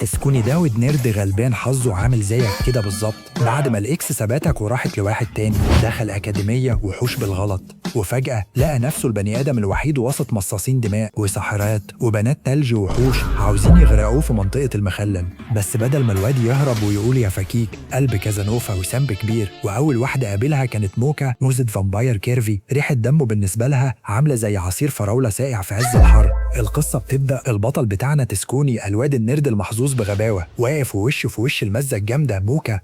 تسكوني داود نيرد غلبان حظه عامل زيك كده بالظبط. بعد ما الاكس ثبتك وراحت لواحد تاني، دخل أكاديمية وحوش بالغلط، وفجأة لقى نفسه البني آدم الوحيد وسط مصاصين دماء وساحرات وبنات تلج ووحوش عاوزين يغرقوه في منطقة المخلل. بس بدل ما الواد يهرب ويقول يا فكيك قلب كازانوفا وسامب كبير، وأول واحدة قابلها كانت موكا موزة فامباير كيرفي، ريحة دمه بالنسبة لها عاملة زي عصير فراولة ساقع في عز الحر. القصة بتبدأ البطل بتاعنا تسكوني الواد النرد المحظوظ بغباوة واقف ووشه في وش المزة الجامدة موكا.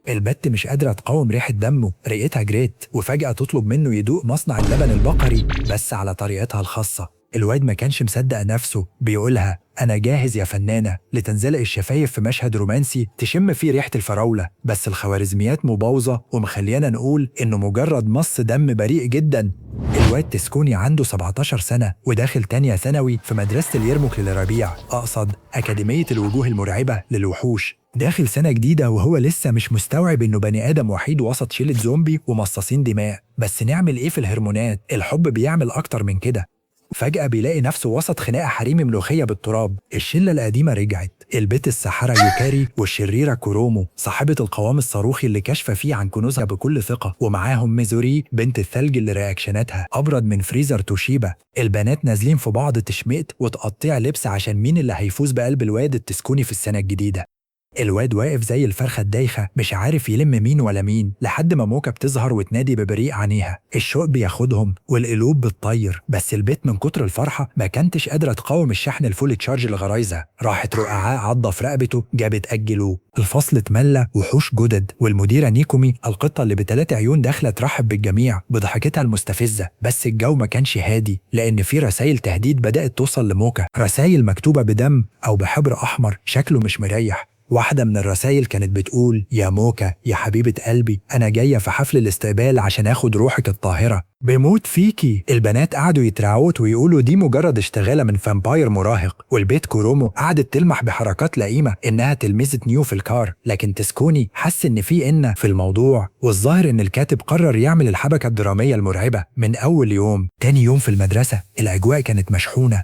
البت مش قادرة تقاوم ريحة دمه، ريقتها جريت، وفجأة تطلب منه يدوق مصنع اللبن البقري بس على طريقتها الخاصة. الواد ما كانش مصدق نفسه، بيقولها أنا جاهز يا فنانة، لتنزلق الشفايف في مشهد رومانسي تشم فيه ريحة الفراولة. بس الخوارزميات مبوظة ومخليانا نقول إنه مجرد مص دم بريء جدا. الواد تسكوني عنده 17 سنة وداخل تانية ثانوي في مدرسة اليرموك للربيع، أقصد أكاديمية الوجوه المرعبة للوحوش. داخل سنة جديدة وهو لسه مش مستوعب إنه بني آدم وحيد وسط شلة زومبي ومصاصين دماء. بس نعمل إيه في الهرمونات؟ الحب بيعمل أكتر من كده. فجأة بيلاقي نفسه وسط خناقة حريمي ملوخية بالتراب. الشلة القديمة رجعت، البت الساحرة يوكاري والشريرة كورومو صاحبة القوام الصاروخي اللي كاشفة فيه عن كنوزها بكل ثقة، ومعاهم ميزوري بنت الثلج اللي رياكشناتها أبرد من فريزر توشيبا. البنات نازلين في بعض تشميت وتقطيع لبس عشان مين اللي هيفوز بقلب الواد التسكوني في السنة الجديدة. الواد واقف زي الفرخة الدايخة مش عارف يلم مين ولا مين، لحد ما موكا بتظهر وتنادي ببريء عنيها. الشوق بياخدهم والقلوب بتطير، بس البيت من كتر الفرحة ما كانتش قادرة تقاوم الشحن الفول تشارج لغرايزها. راحت رقعاء عضة في رقبته، جابت أجلوه. الفصل اتملى وحوش جدد، والمديرة نيكومي القطة اللي بثلاث عيون داخلة ترحب بالجميع بضحكتها المستفزة. بس الجو ما كانش هادي، لأن في رسائل تهديد بدأت توصل لموكا، رسائل مكتوبة بدم أو بحبر أحمر شكله مش مريح. واحدة من الرسائل كانت بتقول يا موكا يا حبيبة قلبي، أنا جاية في حفل الاستقبال عشان أخد روحك الطاهرة، بموت فيكي. البنات قعدوا يترعوت ويقولوا دي مجرد اشتغالة من فامباير مراهق، والبيت كورومو قعدت تلمح بحركات لئيمة إنها تلمذة نيو في الكار. لكن تسكوني حس إن في الموضوع، والظاهر إن الكاتب قرر يعمل الحبكة الدرامية المرعبة من أول يوم. تاني يوم في المدرسة الأجواء كانت مشحونة.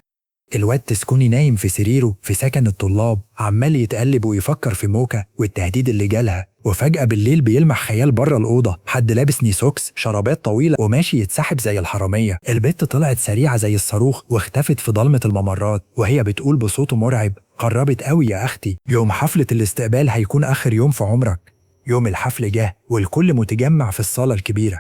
الواد تسكوني نايم في سريره في سكن الطلاب، عمال يتقلب ويفكر في موكا والتهديد اللي جالها. وفجأة بالليل بيلمح خيال بره الأوضة، حد لابس نيسوكس شرابات طويلة وماشي يتسحب زي الحرامية. البت طلعت سريعة زي الصاروخ واختفت في ضلمة الممرات، وهي بتقول بصوت مرعب قربت قوي يا أختي، يوم حفلة الاستقبال هيكون آخر يوم في عمرك. يوم الحفل جه والكل متجمع في الصالة الكبيرة،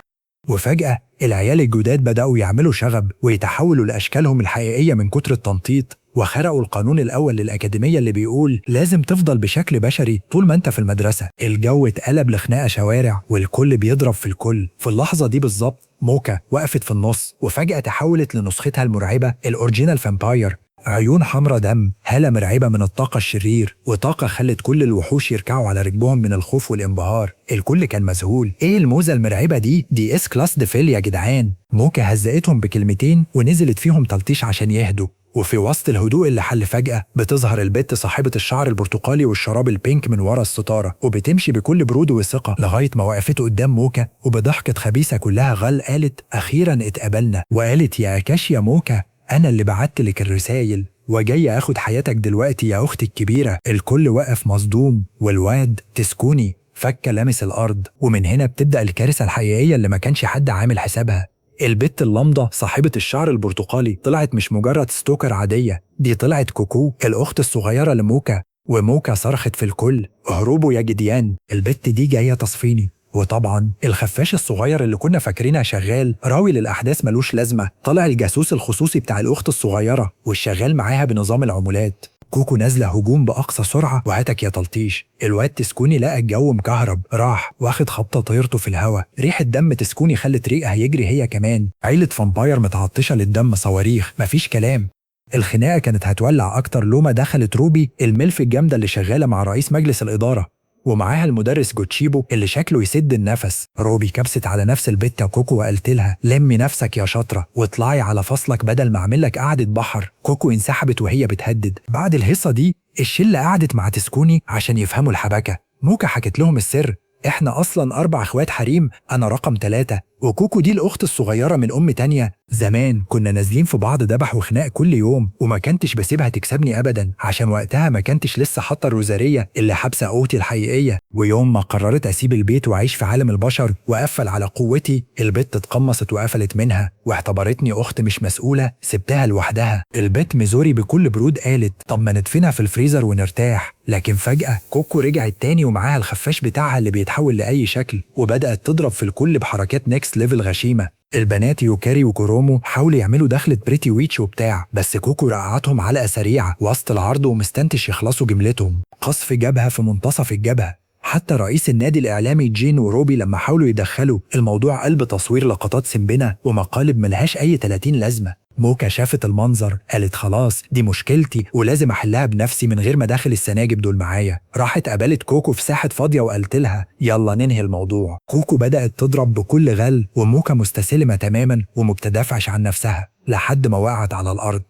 وفجأة العيال الجداد بدأوا يعملوا شغب ويتحولوا لأشكالهم الحقيقية من كتر التنطيط، وخرقوا القانون الأول للأكاديمية اللي بيقول لازم تفضل بشكل بشري طول ما انت في المدرسة. الجو اتقلب لخناقة شوارع والكل بيضرب في الكل. في اللحظة دي بالظبط موكا وقفت في النص، وفجأة تحولت لنسختها المرعبة الأورجينال فامباير، عيون حمرة دم، هالة مرعبة من الطاقة الشرير، وطاقة خلت كل الوحوش يركعوا على رجلهم من الخوف والانبهار. الكل كان مذهول، ايه الموزة المرعبة دي اس كلاس ديفيل يا جدعان. موكا هزقتهم بكلمتين ونزلت فيهم تلطيش عشان يهدوا. وفي وسط الهدوء اللي حل فجأة بتظهر البت صاحبة الشعر البرتقالي والشراب البينك من ورا الستارة، وبتمشي بكل برود وثقة لغاية ما وقفته قدام موكا، وبضحكة خبيثة كلها غل قالت أخيرا اتقابلنا. وقالت يا كاشيا موكا، أنا اللي بعتلك الرسايل وجاي أخد حياتك دلوقتي يا أختي الكبيرة. الكل وقف مصدوم، والواد تسكوني فكة لامس الأرض. ومن هنا بتبدأ الكارثة الحقيقية اللي ما كانش حد عامل حسابها. البت اللمضة صاحبة الشعر البرتقالي طلعت مش مجرد ستوكر عادية، دي طلعت كوكو الأخت الصغيرة لموكا. وموكا صرخت في الكل اهربوا يا جديان، البت دي جاية تصفيني. وطبعا الخفاش الصغير اللي كنا فاكرينها شغال راوي للأحداث ملوش لازمة، طلع الجاسوس الخصوصي بتاع الأخت الصغيرة والشغال معاها بنظام العمولات. كوكو نازلة هجوم بأقصى سرعة وهاتك يا تلطيش. الواد تسكوني لقى الجو مكهرب، راح واخد خبطة طيرته في الهوا. ريحة دم تسكوني خلت ريقها يجري هي كمان. عيلة فامباير متعطشة للدم صواريخ، مفيش كلام. الخناقة كانت هتولع أكتر لوما دخلت روبي الملف الجامدة اللي شغالة مع رئيس مجلس الإدارة، ومعاها المدرس جوتشيبو اللي شكله يسد النفس. روبي كبست على نفس البت كوكو وقالت لها لمي نفسك يا شاطرة واطلعي على فصلك بدل ما اعمل لك قعدة بحر. كوكو انسحبت وهي بتهدد. بعد الهيصة دي الشلة قعدت مع تسكوني عشان يفهموا الحبكة. موكا حكت لهم السر، احنا اصلا 4 اخوات حريم، انا رقم 3 وكوكو دي الاخت الصغيرة من ام تانية، زمان كنا نازلين في بعض دبح وخناق كل يوم، وما كنتش بسيبها تكسبني ابدا عشان وقتها ما كنتش لسه حاطه الروزاريه اللي حابسه قوتي الحقيقيه. ويوم ما قررت اسيب البيت واعيش في عالم البشر واقفل على قوتي، البت اتقمصت وقفلت منها واعتبرتني اخت مش مسؤوله سبتها لوحدها. البت ميزوري بكل برود قالت طب ما ندفنها في الفريزر ونرتاح، لكن فجأة كوكو رجعت تاني ومعاها الخفاش بتاعها اللي بيتحول لأي شكل، وبدأت تضرب في الكل بحركات نيكست ليفل غشيمة. البنات يوكاري وكورومو حاولوا يعملوا دخلة بريتي ويتش وبتاع، بس كوكو رقعتهم علقة سريعة وسط العرض ومستنتش يخلصوا جملتهم، قصف جبهة في منتصف الجبهة. حتى رئيس النادي الإعلامي جين وروبي لما حاولوا يدخلوا الموضوع قلب تصوير لقطات سنبنة ومقالب ملهاش أي 30 لازمة. موكا شافت المنظر قالت خلاص دي مشكلتي ولازم أحلها بنفسي من غير ما داخل السناجب دول معايا. راحت قابلت كوكو في ساحة فاضية وقالت لها يلا ننهي الموضوع. كوكو بدأت تضرب بكل غل وموكا مستسلمة تماما ومبتدافعش عن نفسها لحد ما وقعت على الأرض.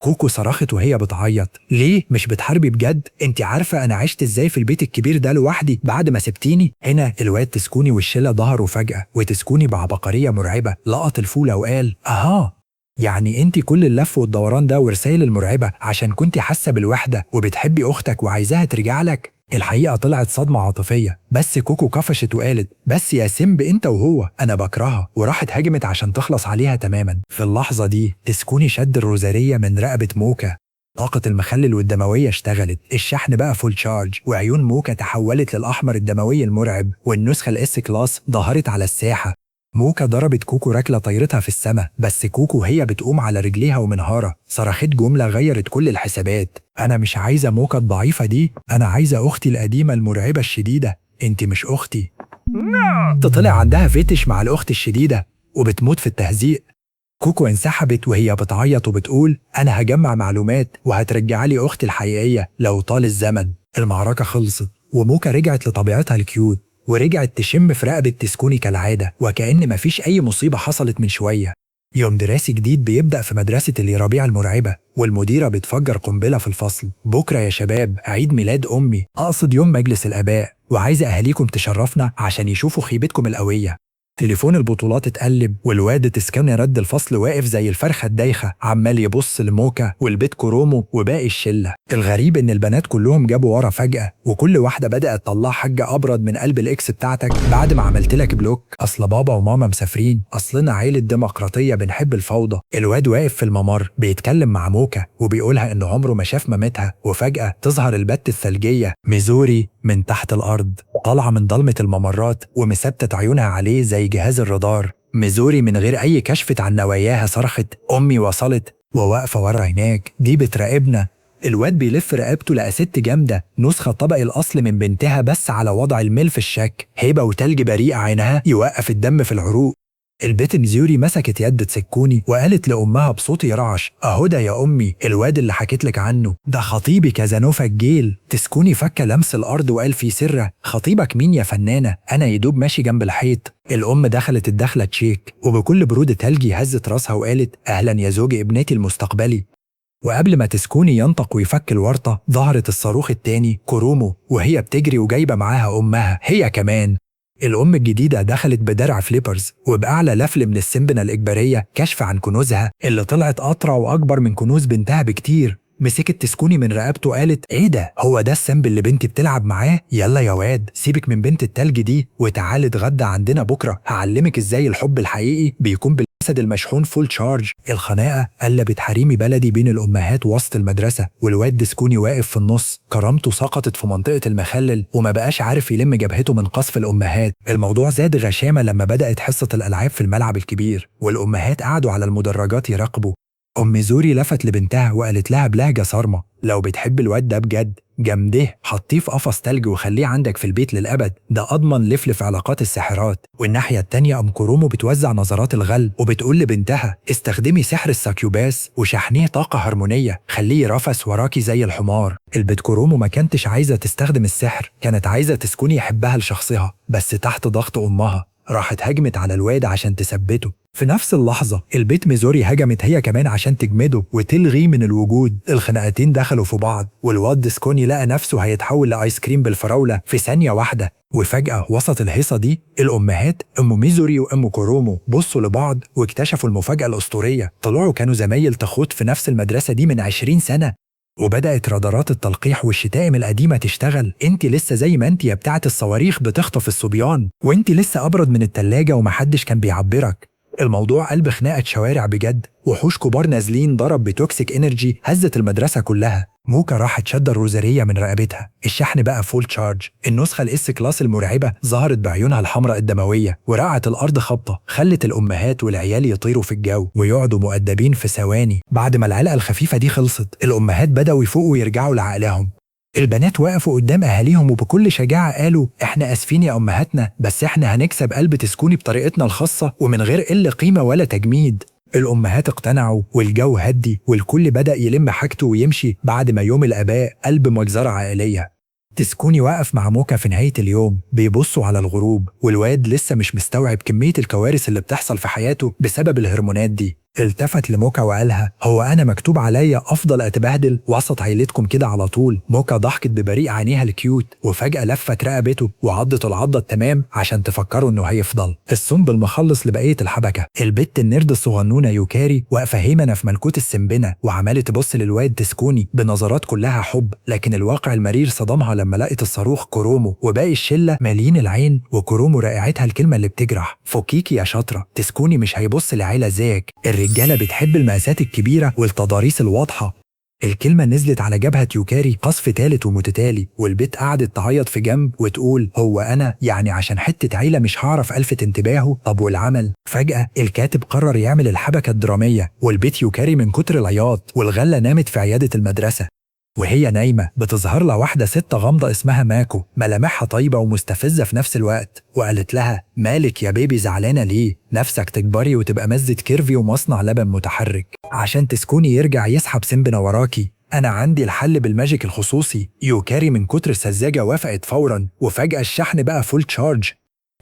كوكو صرخت وهي بتعيط ليه مش بتحاربي بجد؟ انت عارفة انا عشت ازاي في البيت الكبير ده لوحدي بعد ما سبتيني؟ هنا الواد تسكوني والشلة ظهروا فجأة، وتسكوني بعبقرية مرعبة لقط الفولة وقال اها يعني انت كل اللف والدوران ده ورسائل المرعبة عشان كنت حاسة بالوحدة وبتحبي اختك وعايزاها ترجع لك؟ الحقيقة طلعت صدمة عاطفية، بس كوكو كفشت وقالت بس يا سمب انت وهو انا بكرهها، وراحت هجمت عشان تخلص عليها تماما. في اللحظة دي تسكوني شد الروزارية من رقبة موكا، طاقة المخلل والدموية اشتغلت، الشحن بقى فول شارج، وعيون موكا تحولت للأحمر الدموي المرعب، والنسخة الاس كلاس ظهرت على الساحة. موكا ضربت كوكو ركلة طيرتها في السماء، بس كوكو هي بتقوم على رجليها ومنهارة صرخت جملة غيرت كل الحسابات، أنا مش عايزة موكا الضعيفة دي، أنا عايزة أختي القديمة المرعبة الشديدة، أنت مش أختي. تطلع عندها فيتش مع الأخت الشديدة وبتموت في التهزيق. كوكو انسحبت وهي بتعيط وبتقول أنا هجمع معلومات وهترجعلي أختي الحقيقية لو طال الزمن. المعركة خلصت وموكا رجعت لطبيعتها الكيوت، ورجعت تشم في رقبة تسكوني كالعادة وكأن مفيش أي مصيبة حصلت من شوية. يوم دراسي جديد بيبدأ في مدرسة اليرابيع المرعبة، والمديرة بتفجر قنبلة في الفصل. بكرة يا شباب عيد ميلاد أمي، أقصد يوم مجلس الآباء، وعايزة أهاليكم تشرفنا عشان يشوفوا خيبتكم القوية. تليفون البطولات اتقلب، والواد تسكوني رد الفصل واقف زي الفرخة الدايخة عمال يبص لموكا والبيت كورومو وباقي الشلة. الغريب ان البنات كلهم جابوا ورا فجأة، وكل واحدة بدأت تطلع حاجة أبرد من قلب الإكس بتاعتك بعد ما عملت لك بلوك. أصل بابا وماما مسافرين، أصلنا عيلة ديمقراطية بنحب الفوضى. الواد واقف في الممر بيتكلم مع موكا وبيقولها إنه عمره ما شاف مامتها، وفجأة تظهر البت الثلجية ميزوري من تحت الأرض، طالعة من ضلمة الممرات ومثبتة عيونها عليه زي جهاز الرادار. ميزوري من غير أي كشف عن نواياها صرخت أمي وصلت، وواقفة ورا هناك دي بتراقبنا. الواد بيلف رقبته لقى ست جامدة نسخة طبق الأصل من بنتها بس على وضع الملف الشك، هيبة وتلج بريء عينها يوقف الدم في العروق. البت ميزوري مسكت يد تسكوني وقالت لأمها بصوت يرعش أهو ده يا أمي الواد اللي حكيت لك عنه، ده خطيبي كازانوفا الجيل. تسكوني فك لمس الأرض وقال في سره خطيبك مين يا فنانة؟ أنا يدوب ماشي جنب الحيط. الأم دخلت الدخلة تشيك وبكل برودة تلجي هزت راسها وقالت أهلا يا زوج ابنتي المستقبلي. وقبل ما تسكوني ينطق ويفك الورطة ظهرت الصاروخ التاني كورومو وهي بتجري وجايبة معاها أمها هي كمان. الأم الجديدة دخلت بدرع فليبرز وبأعلى لفل من السنبنة الإجبارية كشف عن كنوزها اللي طلعت أطرع وأكبر من كنوز بنتها بكتير. مسكت تسكوني من رقبته وقالت ايه ده؟ هو ده السنب اللي بنتي بتلعب معاه؟ يلا يا واد سيبك من بنت التلج دي وتعالي اتغدى عندنا بكرة، هعلمك ازاي الحب الحقيقي بيكون بالجسد المشحون فول شارج. الخناقة قلبت حريمي بلدي بين الأمهات وسط المدرسة، والواد تسكوني واقف في النص كرامته سقطت في منطقة المخلل وما بقاش عارف يلم جبهته من قصف الأمهات. الموضوع زاد غشامة لما بدأت حصة الألعاب في الملعب الكبير والأمهات قعدوا على المدرجات يراقبوا. أم زوري لفت لبنتها وقالت لها بلهجة صارمة لو بتحب الواد ده بجد جمده حطيه في قفص تلج وخليه عندك في البيت للأبد، ده أضمن لفل علاقات الساحرات. والناحية التانية أم كورومو بتوزع نظرات الغل وبتقول لبنتها استخدمي سحر الساكيوباس وشحنيه طاقة هرمونية خليه يرفس وراكي زي الحمار. البت كورومو ما كانتش عايزة تستخدم السحر، كانت عايزة تسكوني يحبها لشخصها بس تحت ضغط أمها. راحت هجمت على الواد عشان تثبته. في نفس اللحظة البيت ميزوري هجمت هي كمان عشان تجمده وتلغيه من الوجود. الخناقتين دخلوا في بعض والواد ديسكوني لقى نفسه هيتحول لآيس كريم بالفراولة في ثانية واحدة. وفجأة وسط الهيصة دي الأمهات أم ميزوري وأم كورومو بصوا لبعض واكتشفوا المفاجأة الأسطورية، طلعوا كانوا زمايل تخوت في نفس المدرسة دي من 20 سنة. وبدأت رادارات التلقيح والشتائم القديمة تشتغل. انت لسه زي ما انت يا بتاعة الصواريخ بتخطف الصبيان، وانت لسه أبرد من التلاجة ومحدش كان بيعبرك. الموضوع قلب خناقة شوارع بجد، وحوش كبار نازلين ضرب بتوكسيك انرجي هزت المدرسة كلها. موكا راحت شد الروزارية من رقبتها، الشحن بقى فول تشارج. النسخة الاس كلاس المرعبة ظهرت بعيونها الحمراء الدموية ورقعت الأرض خبطة خلت الأمهات والعيال يطيروا في الجو ويقعدوا مؤدبين في ثواني. بعد ما العلقة الخفيفة دي خلصت الأمهات بدأوا يفوقوا ويرجعوا لعقلهم. البنات وقفوا قدام أهاليهم وبكل شجاعة قالوا احنا آسفين يا أمهاتنا، بس احنا هنكسب قلب تسكوني بطريقتنا الخاصة ومن غير قلة قيمة ولا تجميد. الأمهات اقتنعوا والجو هدي والكل بدأ يلم حاجته ويمشي بعد ما يوم الآباء قلب مجزرة عائلية. تسكوني واقف مع موكا في نهاية اليوم بيبصوا على الغروب، والواد لسه مش مستوعب كمية الكوارث اللي بتحصل في حياته بسبب الهرمونات دي. التفت لموكا وقالها هو أنا مكتوب عليا أفضل أتبهدل وسط عيلتكم كده على طول؟ موكا ضحكت ببريق عينيها الكيوت وفجأة لفت رقبته وعضت العضة التمام عشان تفكروا إنه هيفضل الصنب المخلص لبقية الحبكة. البت النرد الصغنونة يوكاري واقفة هيمنة في ملكوت السنبنة وعمالة تبص للواد تسكوني بنظرات كلها حب، لكن الواقع المرير صدمها لما لقت الصاروخ كورومو وباقي الشلة مالين العين. وكورومو رائعتها الكلمة اللي بتجرح فكيكي يا شاطرة، تسكوني مش هيبص لعيلة زيك، الرجالة بتحب المقاسات الكبيرة والتضاريس الواضحة. الكلمة نزلت على جبهة يوكاري قصف تالت ومتتالي، والبيت قعدت تعيط في جنب وتقول هو أنا يعني عشان حتة عيلة مش هعرف ألفت انتباهه؟ طب والعمل؟ فجأة الكاتب قرر يعمل الحبكة الدرامية، والبيت يوكاري من كتر العياط والغلة نامت في عيادة المدرسة. وهي نايمة بتظهر لها واحدة ست غامضة اسمها ماكو، ملامحها طيبة ومستفزة في نفس الوقت، وقالت لها مالك يا بيبي زعلانة ليه؟ نفسك تكبري وتبقى مزة كيرفي ومصنع لبن متحرك عشان تسكوني يرجع يسحب سنبنا وراكي. أنا عندي الحل بالماجيك الخصوصي. يوكاري من كتر السذاجة وافقت فورا، وفجأة الشحن بقى فول تشارج.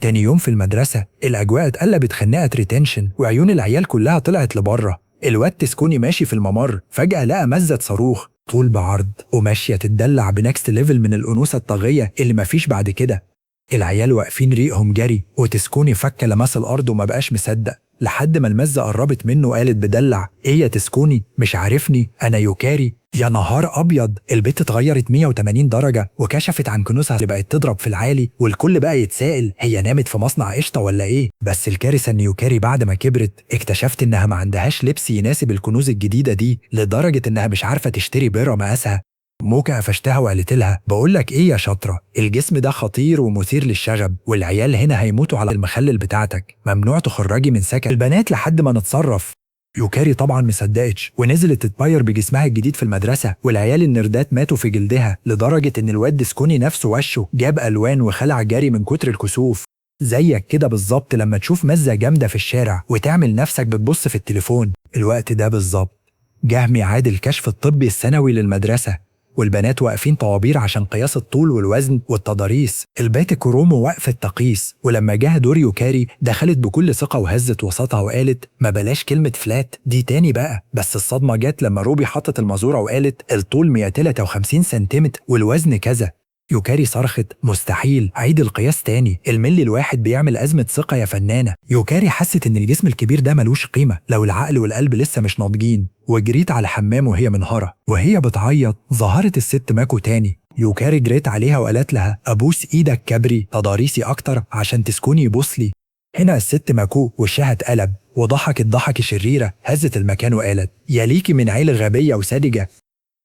تاني يوم في المدرسة الأجواء اتقلبت خناقة ريتنشن وعيون العيال كلها طلعت لبره. الواد تسكوني ماشي في الممر فجأة لقى مزة صاروخ طول بعرض وماشية تتدلع بنكست ليفل من الأنوثة الطاغية اللي مفيش بعد كده. العيال واقفين ريقهم جري وتسكوني فك لمس الأرض وما بقاش مصدق لحد ما المزة قربت منه قالت بدلع ايه يا تسكوني مش عارفني؟ أنا يوكاري. يا نهار أبيض، البت اتغيرت 180 درجة وكشفت عن كنوزها اللي بقت تضرب في العالي، والكل بقى يتساءل هي نامت في مصنع قشطة ولا ايه؟ بس الكارثة ان يوكاري بعد ما كبرت اكتشفت انها ما عندهاش لبس يناسب الكنوز الجديدة دي لدرجة انها مش عارفة تشتري بيرة مقاسها. موكا قفشتها وقالت لها بقولك ايه يا شاطرة، الجسم ده خطير ومثير للشغب والعيال هنا هيموتوا على المخلل بتاعتك، ممنوع تخرجي من سكن البنات لحد ما نتصرف. يوكاري طبعا مصدقتش ونزلت تتباير بجسمها الجديد في المدرسة، والعيال النردات ماتوا في جلدها لدرجة ان الواد ديسكوني نفسه وشه جاب ألوان وخلع جري من كتر الكسوف. زيك كده بالظبط لما تشوف مزة جامدة في الشارع وتعمل نفسك بتبص في التليفون. الوقت ده بالظبط جه ميعاد الكشف الطبي السنوي للمدرسة، والبنات واقفين طوابير عشان قياس الطول والوزن والتضاريس. البات كورومو وقفت تقيس، ولما جه دور يوكاري دخلت بكل ثقة وهزت وسطها وقالت ما بلاش كلمة فلات دي تاني بقى. بس الصدمة جت لما روبي حطت المازورة وقالت الطول 153 سنتيمتر والوزن كذا. يوكاري صرخت مستحيل، عيد القياس تاني، الملي الواحد بيعمل أزمة ثقة يا فنانة. يوكاري حست إن الجسم الكبير ده ملوش قيمة لو العقل والقلب لسه مش ناضجين، وجريت على الحمام وهي منهارة. وهي بتعيط ظهرت الست ماكو تاني. يوكاري جريت عليها وقالت لها أبوس إيدك كبري تضاريسي أكتر عشان تسكوني يبوس لي. هنا الست ماكو وشها اتقلب وضحكت ضحكة شريرة هزت المكان وقالت يا ليكي من عيلة غبية وساذجة،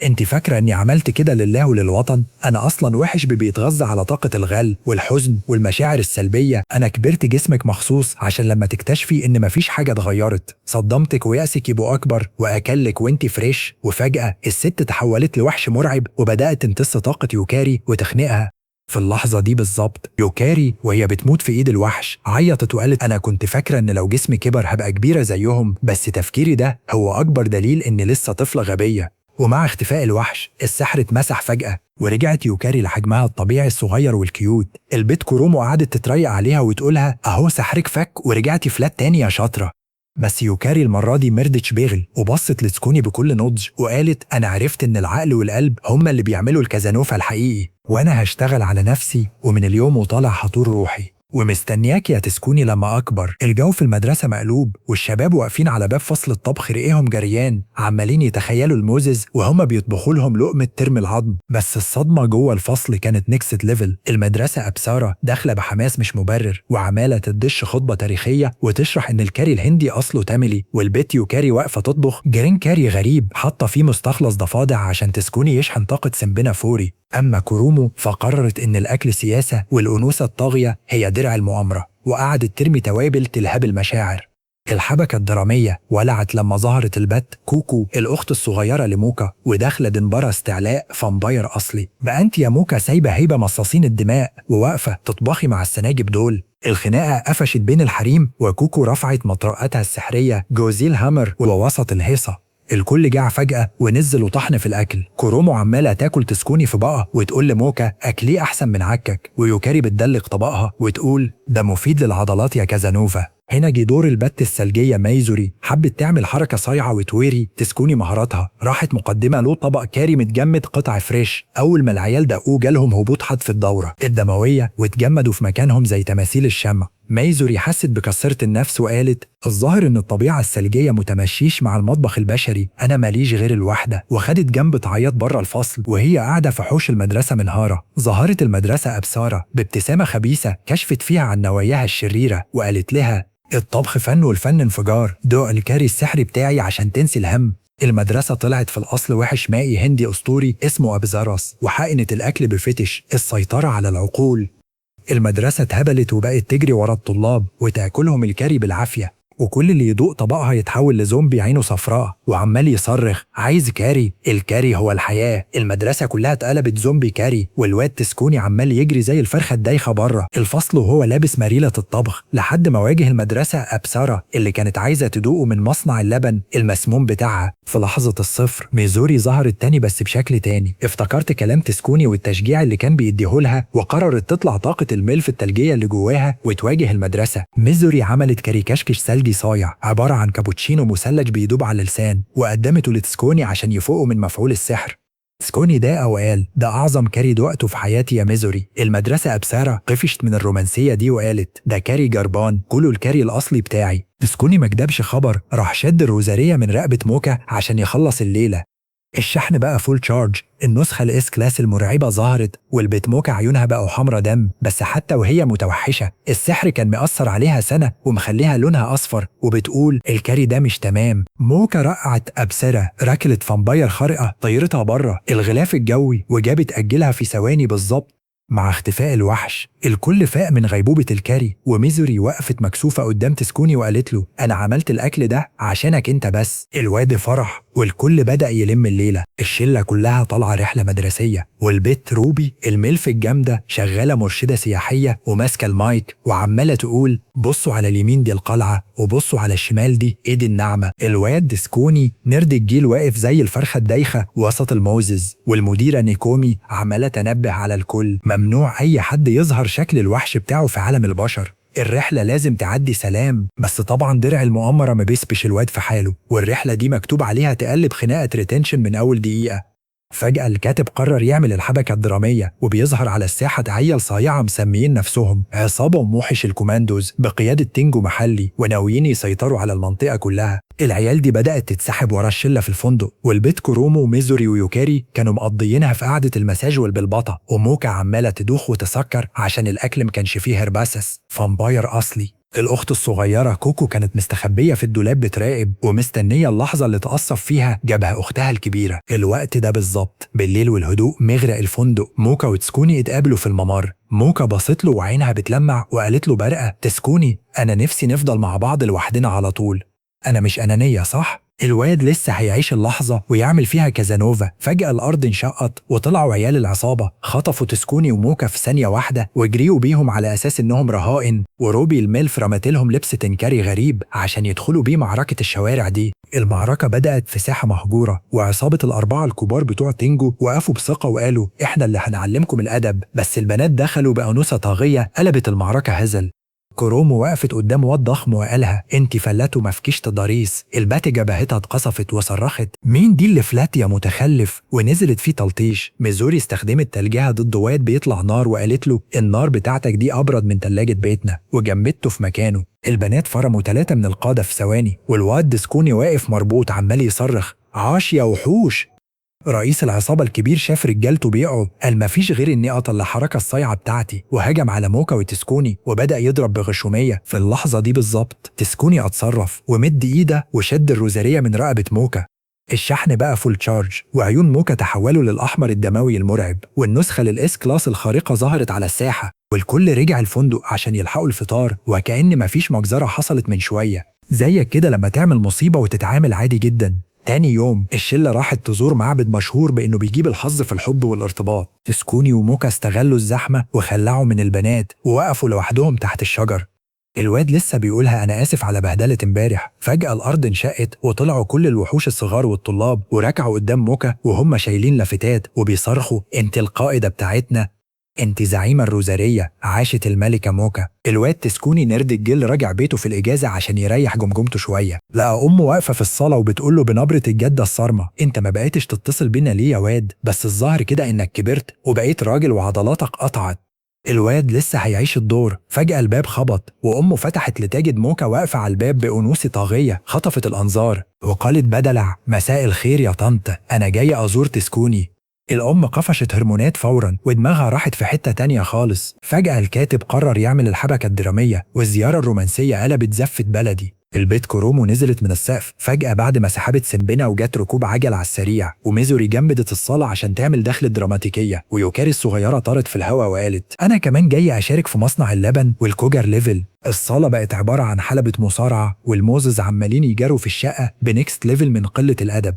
انت فاكرة اني عملت كده لله وللوطن؟ انا اصلا وحش بيتغذى على طاقة الغل والحزن والمشاعر السلبية. انا كبرت جسمك مخصوص عشان لما تكتشفي ان مفيش حاجة اتغيرت، صدمتك ويأسك يبقوا اكبر واكلك وانت فريش. وفجأة الست تحولت لوحش مرعب وبدأت تمتص طاقة يوكاري وتخنقها. في اللحظة دي بالظبط يوكاري وهي بتموت في ايد الوحش عيطت وقالت انا كنت فاكرة ان لو جسمي كبر هبقى كبيرة زيهم، بس تفكيري ده هو اكبر دليل اني لسه طفلة غبية. ومع اختفاء الوحش السحر اتمسح فجأة، ورجعت يوكاري لحجمها الطبيعي الصغير والكيوت. البيت كورومو قعدت تتريق عليها وتقولها أهو سحرك فك ورجعتي فلات تاني يا شاطرة. بس يوكاري المرة دي مردتش بغل وبصت لتسكوني بكل نضج وقالت أنا عرفت إن العقل والقلب هما اللي بيعملوا الكازانوفا الحقيقي، وأنا هشتغل على نفسي ومن اليوم وطالع هطور روحي ومستنياك يا تسكوني لما أكبر. الجو في المدرسة مقلوب والشباب واقفين على باب فصل الطبخ رقيهم جريان عمالين يتخيلوا الموزز وهم بيطبخوا لهم لقمة ترمي العظم. بس الصدمة جوه الفصل كانت نكست ليفل. المدرسة أبسارة داخلة بحماس مش مبرر وعمالة تدش خطبة تاريخية وتشرح إن الكاري الهندي أصله تاميلي، والبيت يوكاري واقفة تطبخ جرين كاري غريب حاطة فيه مستخلص ضفادع عشان تسكوني يشحن طاقة سنبنا فوري. أما كورومو فقررت إن الأكل سياسة والأنوثة الطاغية هي درع المؤامرة وقعدت ترمي توابل تلهب المشاعر. الحبكة الدرامية ولعت لما ظهرت البت كوكو الأخت الصغيرة لموكا وداخلة دنبرة استعلاء فامباير أصلي. بقى أنت يا موكا سايبة هيبة مصاصين الدماء وواقفة تطبخي مع السناجب دول. الخناقة قفشت بين الحريم وكوكو رفعت مطرقتها السحرية جوزيل هامر ووسط الهيصة. الكل جاع فجأة ونزل وطحن في الأكل. كورومو عمالة تاكل تسكوني في بقى وتقول لموكا أكليه أحسن من عكك، ويوكاري بتدلق طبقها وتقول ده مفيد للعضلات يا كازانوفا. هنا جه دور البت الثلجية مايزوري، حبت تعمل حركة صايعة وتوري تسكوني مهاراتها. راحت مقدمة له طبق كاري متجمد قطع فريش. أول ما العيال دقوه جالهم هبوط حد في الدورة الدموية واتجمدوا في مكانهم زي تماثيل الشمع. مايزوري حست بكسرة النفس وقالت الظاهر إن الطبيعة الثلجية متمشيش مع المطبخ البشري، أنا ماليش غير الوحدة. وخدت جنب تعيط بره الفصل وهي قاعدة في حوش المدرسة منهارة. ظهرت المدرسة أبسارة بابتسامة خبيثة كشفت فيها عن نواياها الشريرة وقالت لها الطبخ فن والفن انفجار، دوق الكاري السحري بتاعي عشان تنسي الهم. المدرسة طلعت في الأصل وحش مائي هندي أسطوري اسمه أبزارس وحقنت الأكل بفتش السيطرة على العقول. المدرسة اتهبلت وبقت تجري ورا الطلاب وتاكلهم الكاري بالعافية، وكل اللي يدوق طبقها يتحول لزومبي عينه صفراء وعمال يصرخ عايز كاري، الكاري هو الحياة. المدرسة كلها اتقلبت زومبي كاري والواد تسكوني عمال يجري زي الفرخة الدايخة بره الفصل وهو لابس مريلة الطبخ لحد ما واجه المدرسة أبسارة اللي كانت عايزة تدوقه من مصنع اللبن المسموم بتاعها. في لحظة الصفر ميزوري ظهرت تاني بس بشكل تاني. افتكرت كلام تسكوني والتشجيع اللي كان بيديهولها وقررت تطلع طاقة الملف التلجية اللي جواها وتواجه المدرسة. ميزوري عملت كاري كشكش ثلجي صايع عبارة عن كابوتشينو مثلج بيدوب على اللسان وقدمته لتسكوني عشان يفوقوا من مفعول السحر. تسكوني داق وقال ده أعظم كاري دقته في حياتي يا ميزوري. المدرسة أبسارة قفشت من الرومانسية دي وقالت ده كاري جربان، كلوا الكاري الأصلي بتاعي. تسكوني مكدبش خبر راح شد الروزارية من رقبة موكا عشان يخلص الليلة. الشحن بقى فول تشارج. النسخة الاس كلاس المرعبة ظهرت والبيت موكا عيونها بقوا حمرا دم، بس حتى وهي متوحشة السحر كان مأثر عليها سنة ومخليها لونها أصفر وبتقول الكاري ده مش تمام. موكا رقعت أبسرة ركلت فامباير خارقة طيرتها بره الغلاف الجوي وجابت أجلها في ثواني بالظبط. مع اختفاء الوحش الكل فاق من غيبوبة الكاري وميزوري وقفت مكسوفة قدام تسكوني وقالت له أنا عملت الأكل ده عشانك أنت بس. الواد فرح والكل بدأ يلم الليلة. الشلة كلها طالعة رحلة مدرسية والبيت روبي الملف الجامدة شغالة مرشدة سياحية وماسكة المايك وعمالة تقول بصوا على اليمين دي القلعة وبصوا على الشمال دي ايد النعمة. الواد تسكوني نرد الجيل واقف زي الفرخة الدايخة وسط الموزز والمديرة نيكومي عمالة تنبه على الكل ممنوع أي حد يظهر شكل الوحش بتاعه في عالم البشر. الرحلة لازم تعدي سلام. بس طبعا درع المؤامرة ما بيسبش الواد في حاله والرحلة دي مكتوب عليها تقلب خناقة ريتنشن من أول دقيقة. فجأة الكاتب قرر يعمل الحبكة الدرامية وبيظهر على الساحة عيال صايعة مسميين نفسهم عصابة موحش الكوماندوز بقيادة تينجو محلي وناويين يسيطروا على المنطقة كلها. العيال دي بدأت تتسحب ورا الشلة في الفندق والبيت كورومو وميزوري ويوكاري كانوا مقضيينها في قعدة المساج والبلبطة وموكا عمالة تدوخ وتسكر عشان الأكل مكانش فيه هرباسس فامباير أصلي. الأخت الصغيرة كوكو كانت مستخبية في الدولاب بتراقب ومستنية اللحظة اللي تقصف فيها جابها أختها الكبيرة. الوقت ده بالظبط بالليل والهدوء مغرق الفندق. موكا وتسكوني اتقابلوا في الممر. موكا بصت له وعينها بتلمع وقالت له برقة تسكوني أنا نفسي نفضل مع بعض لوحدنا على طول. أنا مش أنانية صح؟ الواد لسه هيعيش اللحظة ويعمل فيها كازانوفا. فجأة الأرض انشقت وطلعوا عيال العصابة، خطفوا تسكوني وموكا في ثانية واحدة وجريوا بيهم على أساس إنهم رهائن، وروبي الميلف رمتلهم لبس تنكري غريب عشان يدخلوا بيه معركة الشوارع دي. المعركة بدأت في ساحة مهجورة، وعصابة الأربعة الكبار بتوع تينجو وقفوا بثقة وقالوا إحنا اللي هنعلمكم الأدب، بس البنات دخلوا بأنوثة طاغية قلبت المعركة هزل. كورومو وقفت قدام واد ضخم وقالها انتي فلات ومفكيش تضاريس. البات جبهتها اتقصفت وصرخت مين دي اللي فلات يا متخلف، ونزلت فيه تلطيش. ميزوري استخدمت تلجها ضد واد بيطلع نار وقالت له النار بتاعتك دي ابرد من تلاجة بيتنا، وجمدته في مكانه. البنات فرموا 3 من القادة في ثواني، والواد دسكوني واقف مربوط عمال يصرخ عاش يا وحوش. رئيس العصابة الكبير شاف رجالته بيقعوا، قال مفيش غير اني اقطع الحركة الصايعة بتاعتي، وهجم على موكا وتسكوني وبدأ يضرب بغشومية. في اللحظة دي بالظبط تسكوني اتصرف ومد ايده وشد الروزارية من رقبة موكا. الشحن بقى فول تشارج، وعيون موكا تحولوا للأحمر الدموي المرعب، والنسخة للإس كلاس الخارقة ظهرت على الساحة، والكل رجع الفندق عشان يلحقوا الفطار وكأن مفيش مجزرة حصلت من شوية. زيك كده لما تعمل مصيبة وتتعامل عادي جدا. تاني يوم الشلة راحت تزور معبد مشهور بإنه بيجيب الحظ في الحب والارتباط. تسكوني وموكا استغلوا الزحمة وخلعوا من البنات ووقفوا لوحدهم تحت الشجر. الواد لسه بيقولها أنا آسف على بهدلة امبارح. فجأة الأرض انشقت وطلعوا كل الوحوش الصغار والطلاب وركعوا قدام موكا وهم شايلين لافتات وبيصرخوا انت القائدة بتاعتنا، انت زعيمة الروزارية، عاشت الملكة موكا. الواد تسكوني نرد الجل رجع بيته في الإجازة عشان يريح جمجمته شوية، لقى أمه واقفة في الصالة وبتقوله بنبرة الجدة الصارمة انت ما بقيتش تتصل بينا ليه يا واد؟ بس الظاهر كده انك كبرت وبقيت راجل وعضلاتك قطعت. الواد لسه هيعيش الدور. فجأة الباب خبط وأمه فتحت لتجد موكا واقفة على الباب بأنوثة طاغية خطفت الأنظار، وقالت بدلع مساء الخير يا طنط، أنا جاي أزور تسكوني. الأم قفشت هرمونات فورا ودماغها راحت في حتة تانية خالص. فجأة الكاتب قرر يعمل الحبكة الدرامية والزيارة الرومانسية قلبت زفة بلدي. البيت كورومو نزلت من السقف فجأة بعد ما سحبت سنبنا وجت ركوب عجل على السريع، وميزوري جمدت الصالة عشان تعمل دخلة دراماتيكية، ويوكاري الصغيرة طارت في الهوا وقالت أنا كمان جاي أشارك في مصنع اللبن والكوجر ليفل. الصالة بقت عبارة عن حلبة مصارعة والموزز عمالين يجروا في الشقة بنكست ليفل من قلة الأدب.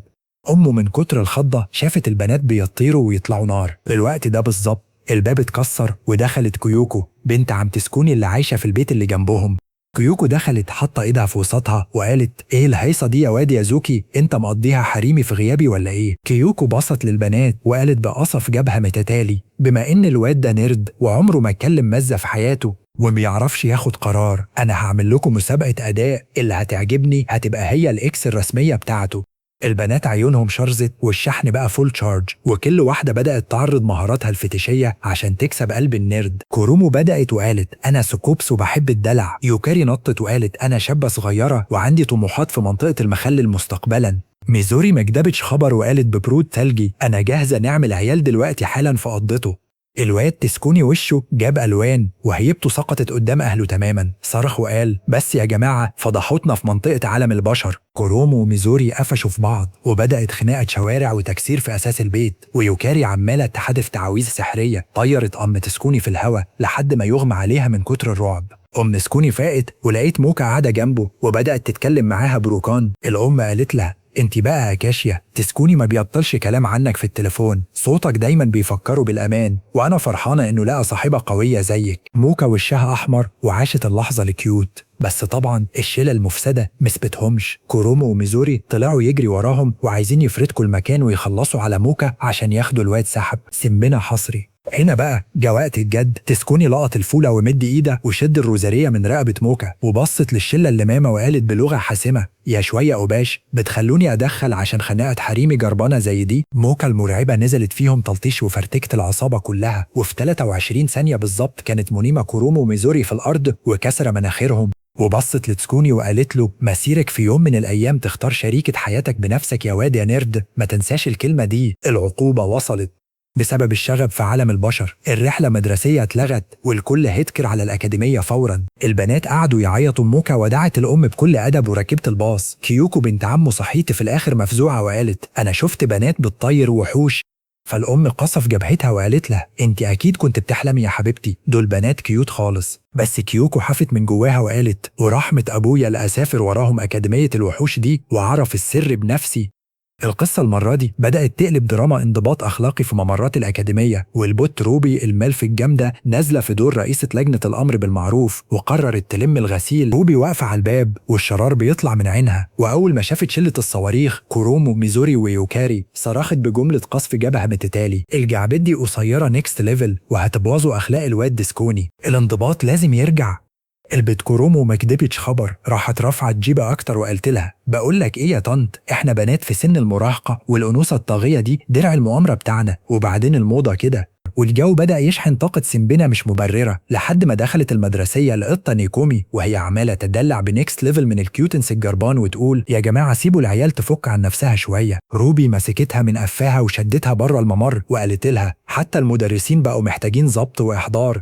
أمه من كتر الخضة شافت البنات بيطيروا ويطلعوا نار. في الوقت ده بالظبط الباب اتكسر ودخلت كيوكو بنت عم تسكوني اللي عايشة في البيت اللي جنبهم. كيوكو دخلت حاطة ايدها في وسطها وقالت ايه الهيصة دي يا واد يا زوكي، انت مقضيها حريمي في غيابي ولا ايه؟ كيوكو بصت للبنات وقالت بقصف جبهة متتالي بما ان الواد ده نرد وعمره ما اتكلم مزة في حياته ومبيعرفش ياخد قرار، انا هعمل لكم مسابقة اداء اللي هتعجبني هتبقى هي الاكس الرسمية بتاعته. البنات عيونهم شرزت والشحن بقى فول تشارج، وكل واحدة بدأت تعرض مهاراتها الفتشية عشان تكسب قلب النرد. كورومو بدأت وقالت أنا سكوبس وبحب الدلع. يوكاري نطت وقالت أنا شابة صغيرة وعندي طموحات في منطقة المخلل مستقبلا. ميزوري ما كدبتش خبر وقالت ببرود ثلجي أنا جاهزة نعمل عيال دلوقتي حالا في قضته. الواد تسكوني وشه جاب ألوان وهيبته سقطت قدام أهله تماما، صرخ وقال بس يا جماعة فضحوتنا في منطقة عالم البشر. كورومو وميزوري قفشوا في بعض وبدأت خناقة شوارع وتكسير في أساس البيت، ويوكاري عمالة تحدف تعاويذ سحرية طيرت أم تسكوني في الهوا لحد ما يغمى عليها من كتر الرعب. أم تسكوني فاقت ولقيت موكا قاعدة جنبه وبدأت تتكلم معاها بروكان. الأم قالت لها انتي بقى يا كاشيا تسكوني ما بيبطلش كلام عنك في التليفون، صوتك دايما بيفكروا بالأمان، وأنا فرحانة إنه لقى صاحبة قوية زيك. موكا وشها أحمر وعاشت اللحظة الكيوت، بس طبعا الشلة المفسدة مسبتهمش. كورومو وميزوري طلعوا يجري وراهم وعايزين يفرتكوا المكان ويخلصوا على موكا عشان ياخدوا الواد سحب سنبنا حصري. هنا بقى جا وقت الجد. تسكوني لقط الفولة ومد ايده وشد الروزارية من رقبة موكا وبصت للشلة اللمامة وقالت بلغة حاسمة يا شوية قباش بتخلوني أدخل عشان خناقة حريمي جربانة زي دي؟ موكا المرعبة نزلت فيهم تلطيش وفرتكت العصابة كلها، وفي 23 ثانية بالظبط كانت مونيما كورومو وميزوري في الأرض وكسر مناخيرهم. وبصت لتسكوني وقالت له مسيرك في يوم من الأيام تختار شريكة حياتك بنفسك يا واد يا نرد، ما تنساش الكلمة دي. العقوبة وصلت بسبب الشغب في عالم البشر. الرحلة مدرسية اتلغت والكل هيتكر على الأكاديمية فورا. البنات قعدوا يعيطوا. موكا ودعت الأم بكل أدب وركبت الباص. كيوكو بنت عمه صحيت في الآخر مفزوعة وقالت أنا شفت بنات بتطير وحوش. فالأم قصف جبهتها وقالت لها انت أكيد كنت بتحلمي يا حبيبتي، دول بنات كيوت خالص. بس كيوكو حفت من جواها وقالت ورحمة أبويا لأسافر وراهم أكاديمية الوحوش دي وأعرف السر بنفسي. القصة المرة دي بدأت تقلب دراما انضباط أخلاقي في ممرات الأكاديمية، والبوت روبي الملف الجامدة نازلة في دور رئيسة لجنة الأمر بالمعروف وقررت تلم الغسيل. روبي واقفة على الباب والشرار بيطلع من عينها، وأول ما شافت شلة الصواريخ كورومو ميزوري ويوكاري صرخت بجملة قصف جبهة متتالي: الجعبد دي قصيرة نيكست ليفل وهتبوظوا أخلاق الواد ديسكوني، الانضباط لازم يرجع. البت كورومو ما كدبتش خبر، راحت رافعه جيبه اكتر وقالت لها بقول لك ايه يا طنط، احنا بنات في سن المراهقه والانوثه الطاغيه دي درع المؤامره بتاعنا، وبعدين الموضه كده. والجو بدأ يشحن طاقة سنبنا مش مبررة لحد ما دخلت المدرسية القطة نيكومي وهي عمالة تدلع بنكست ليفل من الكيوتنس الجربان وتقول يا جماعة سيبوا العيال تفك عن نفسها شوية. روبي مسكتها من قفاها وشدتها بره الممر وقالت لها حتى المدرسين بقوا محتاجين ضبط وإحضار.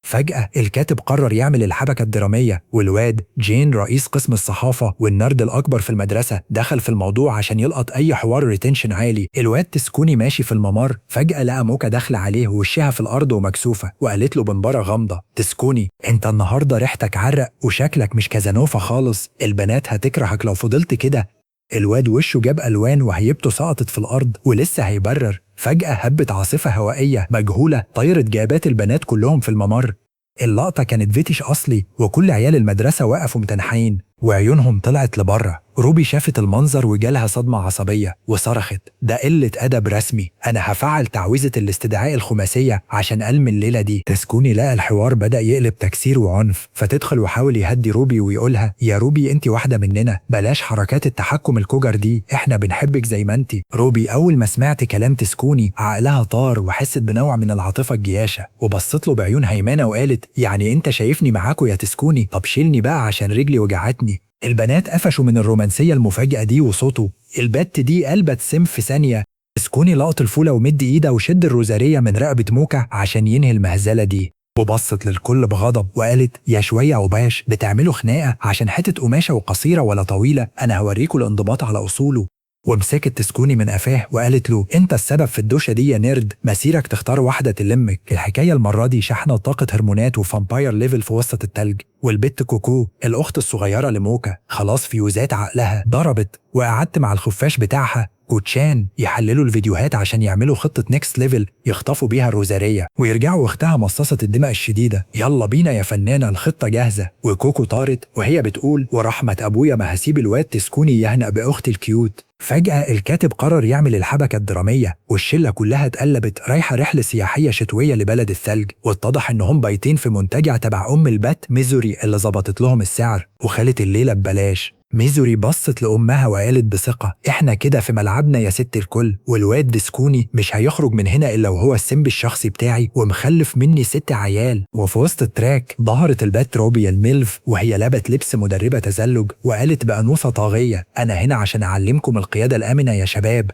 فجأة الكاتب قرر يعمل الحبكة الدرامية، والواد جين رئيس قسم الصحافة والنرد الأكبر في المدرسة دخل في الموضوع عشان يلقط أي حوار ريتنشن عالي. الواد تسكوني ماشي في الممر فجأة لقى موكا داخلة عليه ووشها في الأرض ومكسوفة، وقالت له بنبرة غامضة تسكوني أنت النهاردة ريحتك عرق وشكلك مش كازانوفا خالص، البنات هتكرهك لو فضلت كده. الواد وشه جاب ألوان وهيبته سقطت في الأرض ولسه هيبرر، فجأة هبت عاصفة هوائية مجهولة طيرت جابات البنات كلهم في الممر. اللقطة كانت فيتش أصلي وكل عيال المدرسة وقفوا متنحين وعيونهم طلعت لبره. روبي شافت المنظر وجالها صدمة عصبية وصرخت ده قلة أدب رسمي، أنا هفعل تعويذة الاستدعاء الخماسية عشان ألم الليلة دي. تسكوني لقى الحوار بدأ يقلب تكسير وعنف، فتدخل وحاول يهدي روبي ويقولها يا روبي انت واحدة مننا، بلاش حركات التحكم الكوجر دي، احنا بنحبك زي ما انت. روبي أول ما سمعت كلام تسكوني عقلها طار وحست بنوع من العاطفة الجياشة، وبصت له بعيون هيمنة وقالت يعني انت شايفني معاكو يا تسكوني؟ طب شيلني بقى عشان رجلي وجعتني. البنات قفشوا من الرومانسية المفاجئة دي وصوته البت دي قلبت سم في ثانية. تسكوني لقط الفولة ومد ايده وشد الروزارية من رقبة موكا عشان ينهي المهزلة دي، وبصت للكل بغضب وقالت يا شوية عباش بتعملوا خناقة عشان حتة قماشة وقصيرة ولا طويلة، أنا هوريكوا الانضباط على أصوله. ومسكت تسكوني من قفاه وقالت له انت السبب في الدوشه دي يا نيرد، مسيرك تختار واحده تلمك. الحكايه المره دي شحنه طاقه هرمونات وفامباير ليفل في وسط التلج، والبت كوكو الاخت الصغيره لموكا خلاص فيوزات عقلها ضربت، وقعدت مع الخفاش بتاعها كوتشان يحللوا الفيديوهات عشان يعملوا خطه نيكست ليفل يخطفوا بيها الروزاريه ويرجعوا اختها مصاصه الدماء الشديده. يلا بينا يا فنانه الخطه جاهزه. وكوكو طارت وهي بتقول ورحمه ابويا ما هسيب الواد تسكوني يهنأ باختي الكيوت. فجأة الكاتب قرر يعمل الحبكة الدرامية والشلة كلها اتقلبت رايحة رحلة سياحية شتوية لبلد الثلج، واتضح انهم بايتين في منتجع تبع ام البت ميزوري اللي ظبطت لهم السعر وخلت الليلة ببلاش. ميزوري بصت لأمها وقالت بثقة احنا كده في ملعبنا يا ست الكل، والواد ديسكوني مش هيخرج من هنا إلا وهو السمب الشخصي بتاعي ومخلف مني 6 عيال. وفي وسط التراك ظهرت البت روبي الميلف وهي لابت لبس مدربة تزلج وقالت بأنوثة طاغية أنا هنا عشان أعلمكم القيادة الآمنة يا شباب.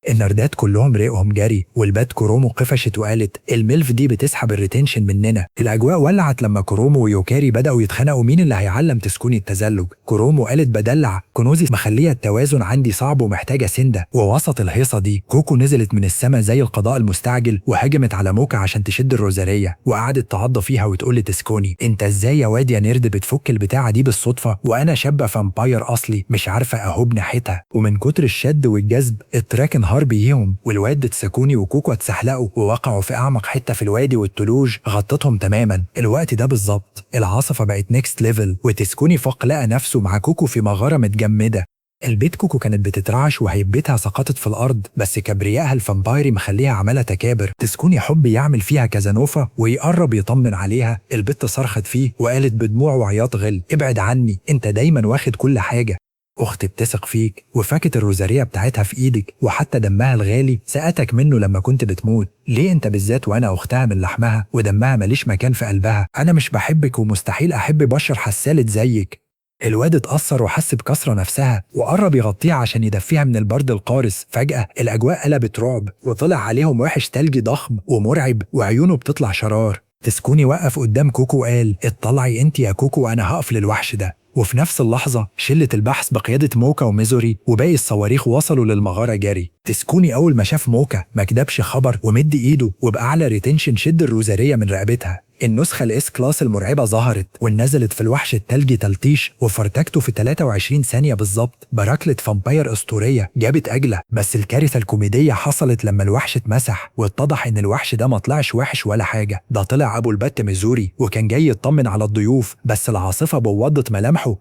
النردات كلهم ريقهم جري، والبات كورومو قفشت وقالت الميلف دي بتسحب الريتنشن مننا. الاجواء ولعت لما كورومو ويوكاري بداوا يتخانقوا مين اللي هيعلم تسكوني التزلج. كورومو قالت بدلع كنوزي مخليه التوازن عندي صعب ومحتاجه سنده. ووسط الهيصه دي كوكو نزلت من السما زي القضاء المستعجل وهجمت على موكا عشان تشد الروزاريه، وقعدت تعض فيها وتقول لتسكوني انت ازاي يا واد يا نيرد بتفك البتاعه دي بالصدفه وانا شابه فامباير اصلي مش عارفه اهوب ناحيتها. ومن كتر الشد والجذب التراك انهار بيهم، والواد تسكوني وكوكو اتسحلقوا ووقعوا في اعمق حته في الوادي والتلوج غطتهم تماما. الوقت ده بالظبط العاصفه بقت نيكست ليفل وتسكوني فوق لقى نفسه مع كوكو في مغاره متجمده. البيت كوكو كانت بتترعش وهيبتها سقطت في الارض، بس كبريائها الفامبايري مخليها عماله تكابر. تسكوني حب يعمل فيها كازانوفا ويقرب يطمن عليها. البت صرخت فيه وقالت بدموع وعياط غل ابعد عني انت دايما واخد كل حاجه. اختي بتثق فيك وفاكت الروزاريه بتاعتها في ايدك، وحتى دمها الغالي سقتك منه لما كنت بتموت. ليه انت بالذات وانا اختها من لحمها ودمها ماليش مكان في قلبها؟ انا مش بحبك ومستحيل احب بشر حسالة زيك. الواد اتأثر وحس بكسرة نفسها وقرب يغطيها عشان يدفيها من البرد القارس. فجأة الأجواء قلبت رعب وطلع عليهم وحش تلجي ضخم ومرعب وعيونه بتطلع شرار. تسكوني وقف قدام كوكو وقال اطلعي انت يا كوكو وانا هقف للوحش ده. وفي نفس اللحظة شلة البحث بقيادة موكا وميزوري وباقي الصواريخ وصلوا للمغارة جري. تسكوني أول ما شاف موكا ما كدبش خبر ومد إيده وبأعلى ريتنشن شد الروزارية من رقبتها. النسخة الاس كلاس المرعبة ظهرت ونزلت في الوحش التلجي تلطيش وفرتكته في 23 ثانية بالظبط بركلة فامباير أسطورية جابت أجله. بس الكارثة الكوميدية حصلت لما الوحش اتمسح واتضح إن الوحش ده ما طلعش وحش ولا حاجة، ده طلع أبو البت ميزوري وكان جاي يطمن على الضيوف، بس العاصفة بوضت ملامحه.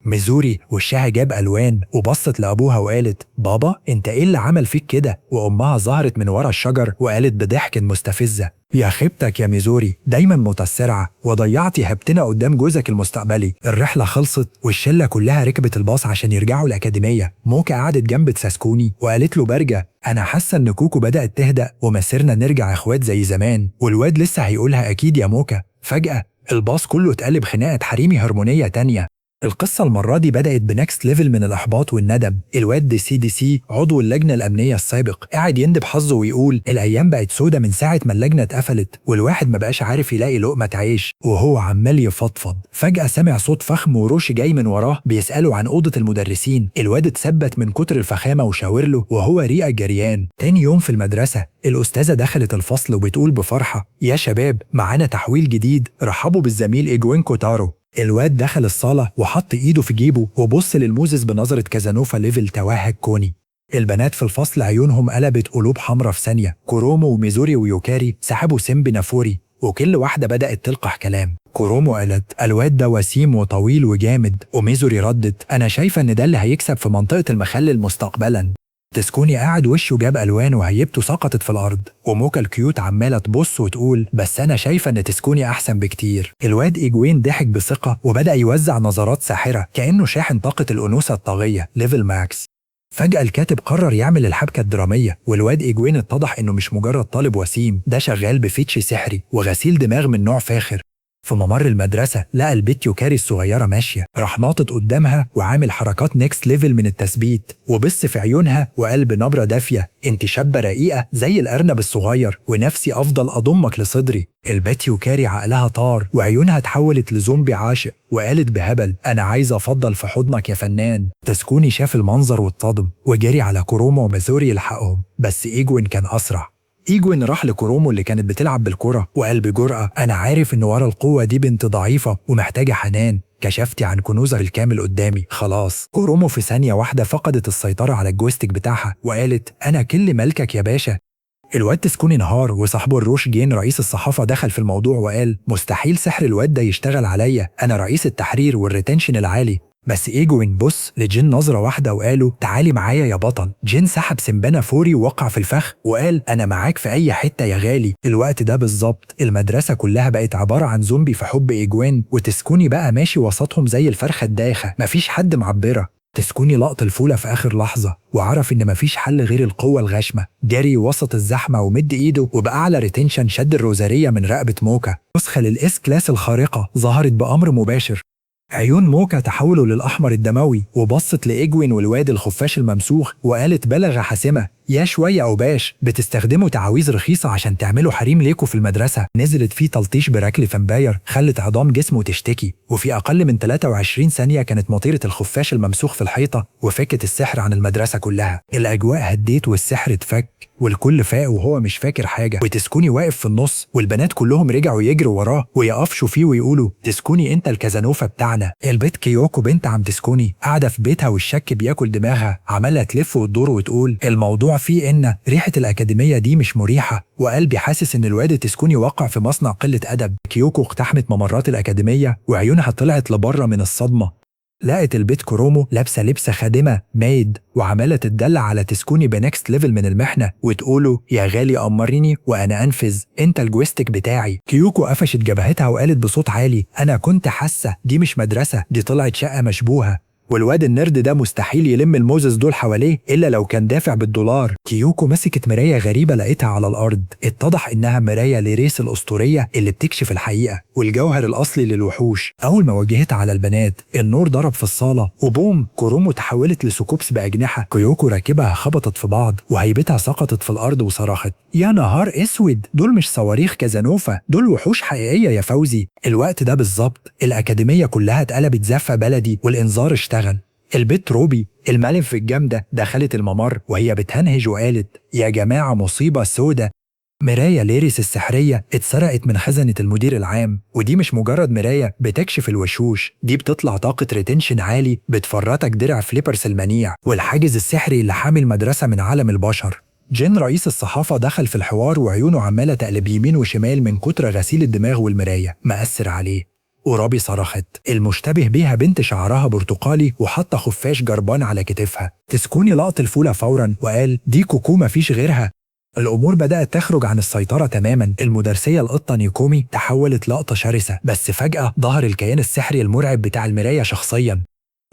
ميزوري وشها جاب ألوان وبصت لأبوها وقالت بابا انت ايه اللي عمل فيك كده؟ وأمها ظهرت من ورا الشجر وقالت بضحك مستفزة يا خيبتك يا ميزوري، دايما متسرعة وضيعتي هبتنا قدام جوزك المستقبلي. الرحلة خلصت والشلة كلها ركبت الباص عشان يرجعوا الأكاديمية. موكا قعدت جنب تساسكوني وقالت له برجة أنا حاسة إن كوكو بدأت تهدأ ومسيرنا نرجع إخوات زي زمان. والواد لسه هيقولها أكيد يا موكا. فجأة الباص كله اتقلب خناقة حريمي هرمونية تانية. القصة المرة دي بدأت بنكست ليفل من الإحباط والندم. الواد دي سي عضو اللجنة الأمنية السابق قاعد يندب حظه ويقول الأيام بقت سودة من ساعة ما اللجنة اتقفلت والواحد ما بقاش عارف يلاقي لقمة عيش. وهو عمال يفضفض فجأة سمع صوت فخم وروشي جاي من وراه بيسأله عن أوضة المدرسين. الواد اتثبت من كتر الفخامة وشاور له وهو ريقة جريان. تاني يوم في المدرسة الأستاذة دخلت الفصل وبتقول بفرحة يا شباب معانا تحويل جديد، رحبوا بالزميل إيجوين كوتارو. الواد دخل الصالة وحط إيده في جيبه وبص للموزز بنظرة كازانوفا ليفل توهج كوني. البنات في الفصل عيونهم قلبت قلوب حمرة في ثانية. كورومو وميزوري ويوكاري سحبوا سيمبي نافوري وكل واحدة بدأت تلقح كلام. كورومو قالت الواد ده وسيم وطويل وجامد، وميزوري ردت أنا شايفة إن ده اللي هيكسب في منطقة المخلل مستقبلا. تسكوني قاعد وشه جاب ألوان وهيبته سقطت في الأرض، وموكا الكيوت عمالة تبص وتقول بس أنا شايفة إن تسكوني أحسن بكتير. الواد إيجوين ضحك بثقة وبدأ يوزع نظرات ساحرة كأنه شاحن طاقة الأنوثة الطاغية ليفل ماكس. فجأة الكاتب قرر يعمل الحبكة الدرامية والواد إيجوين اتضح إنه مش مجرد طالب وسيم، ده شغال بفيتش سحري وغسيل دماغ من نوع فاخر. في ممر المدرسة لقى البت يوكاري الصغيرة ماشية، راح ناطط قدامها وعامل حركات نيكست ليفل من التثبيت وبص في عيونها وقال بنبرة دافية انت شابة رقيقة زي الأرنب الصغير ونفسي أفضل أضمك لصدري. البت يوكاري عقلها طار وعيونها اتحولت لزومبي عاشق وقالت بهبل أنا عايزة أفضل في حضنك يا فنان. تسكوني شاف المنظر واتصدم وجري على كورومو وميزوري يلحقهم، بس إيجوين كان أسرع. إيجوين راح لكورومو اللي كانت بتلعب بالكرة وقال بجرأة أنا عارف إن ورا القوة دي بنت ضعيفة ومحتاجة حنان، كشفتي عن كنوزها الكامل قدامي خلاص. كورومو في ثانية واحدة فقدت السيطرة على الجويستيك بتاعها وقالت أنا كل ملكك يا باشا. الواد تسكوني انهار وصاحبه الروش جين رئيس الصحافة دخل في الموضوع وقال مستحيل سحر الواد ده يشتغل عليا، أنا رئيس التحرير والريتنشن العالي. بس إيجوين بص لجين نظرة واحدة وقالوا تعالي معايا يا بطل. جين سحب سمبانا فوري ووقع في الفخ وقال أنا معاك في أي حتة يا غالي. الوقت ده بالظبط المدرسة كلها بقت عبارة عن زومبي في حب إيجوين، وتسكوني بقى ماشي وسطهم زي الفرخة الدايخة مفيش حد معبرة. تسكوني لقط الفولة في آخر لحظة وعرف إن مفيش حل غير القوة الغاشمة. جري وسط الزحمة ومد إيده وبأعلى ريتنشن شد الروزارية من رقبة موكا. نسخة للإس كلاس الخارقة ظهرت بأمر مباشر. عيون موكا تحولوا للأحمر الدموي وبصت لإيجوين والواد الخفاش الممسوخ وقالت بلغة حاسمة يا شوية أوباش بتستخدموا تعاويذ رخيصة عشان تعملوا حريم ليكوا في المدرسة. نزلت فيه تلطيش براكل فامباير خلت عظام جسمه تشتكي، وفي أقل من 23 ثانية كانت مطيرة الخفاش الممسوخ في الحيطة وفكت السحر عن المدرسة كلها. الأجواء هديت والسحر اتفك والكل فاق وهو مش فاكر حاجة، وتسكوني واقف في النص والبنات كلهم رجعوا يجروا وراه ويقفشوا فيه ويقولوا تسكوني انت الكازانوفا بتاعنا. البيت كيوكو بنت عم تسكوني قاعدة في بيتها والشك بياكل دماغها عمالة تلف وتدور وتقول الموضوع فيه ان ريحة الأكاديمية دي مش مريحة، وقلبي حاسس ان الواد تسكوني وقع في مصنع قلة أدب. كيوكو اقتحمت ممرات الأكاديمية وعيونها طلعت لبره من الصدمة. لقت البيت كورومو لابسه لبسه خادمه مايد وعماله تدلع على تسكوني بنكست ليفل من المحنه وتقوله يا غالي امريني وانا انفذ انت الجويستيك بتاعي. كيوكو قفشت جبهتها وقالت بصوت عالي انا كنت حاسه دي مش مدرسه، دي طلعت شقه مشبوهه، والواد النرد ده مستحيل يلم الموزز دول حواليه إلا لو كان دافع بالدولار. كيوكو مسكت مراية غريبة لقيتها على الأرض، اتضح إنها مراية لريس الأسطورية اللي بتكشف الحقيقة والجوهر الأصلي للوحوش. أول ما واجهتها على البنات النور ضرب في الصالة وبوم كورومو تحولت لسكوبس بأجنحة. كيوكو راكبها خبطت في بعض وهيبتها سقطت في الأرض وصرخت يا نهار اسود، دول مش صواريخ كازانوفا، دول وحوش حقيقية يا فوزي. الوقت ده بالظبط الأكاديمية كلها اتقلبت زفة بلدي والإنذار اشتغل. البت روبي الملف الجامدة دخلت الممر وهي بتهنهج وقالت يا جماعة مصيبة سودة، مراية ليريس السحرية اتسرقت من خزنة المدير العام، ودي مش مجرد مراية بتكشف الوشوش، دي بتطلع طاقة ريتنشن عالي بتفرتك درع فليبرس المنيع والحاجز السحري اللي حامي المدرسة من عالم البشر. جين رئيس الصحافة دخل في الحوار وعيونه عمالة تقلب يمين وشمال من كتر غسيل الدماغ والمراية مأثر عليه. ورابي صرخت المشتبه بيها بنت شعرها برتقالي وحاطة خفاش جربان على كتفها. تسكوني لقط الفولة فورا وقال دي كوكو مفيش غيرها. الأمور بدأت تخرج عن السيطرة تماما. المدرسية القطة نيكومي تحولت لقطة شرسة، بس فجأة ظهر الكيان السحري المرعب بتاع المراية شخصيا.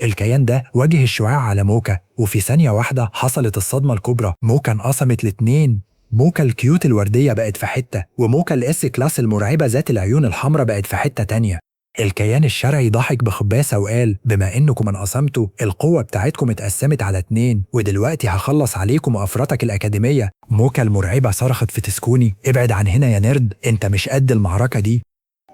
الكيان ده وجه الشعاع على موكا، وفي ثانية واحدة حصلت الصدمة الكبرى. موكا انقسمت الاتنين. موكا الكيوت الوردية بقت في حتة، وموكا الاس كلاس المرعبة ذات العيون الحمراء بقت في حتة تانية. الكيان الشرعي ضحك بخباثة وقال بما انكم انقسمتوا القوة بتاعتكم اتقسمت على 2، ودلوقتي هخلص عليكم وافرتك الأكاديمية. موكا المرعبة صرخت في تسكوني ابعد عن هنا يا نرد، انت مش قد المعركة دي.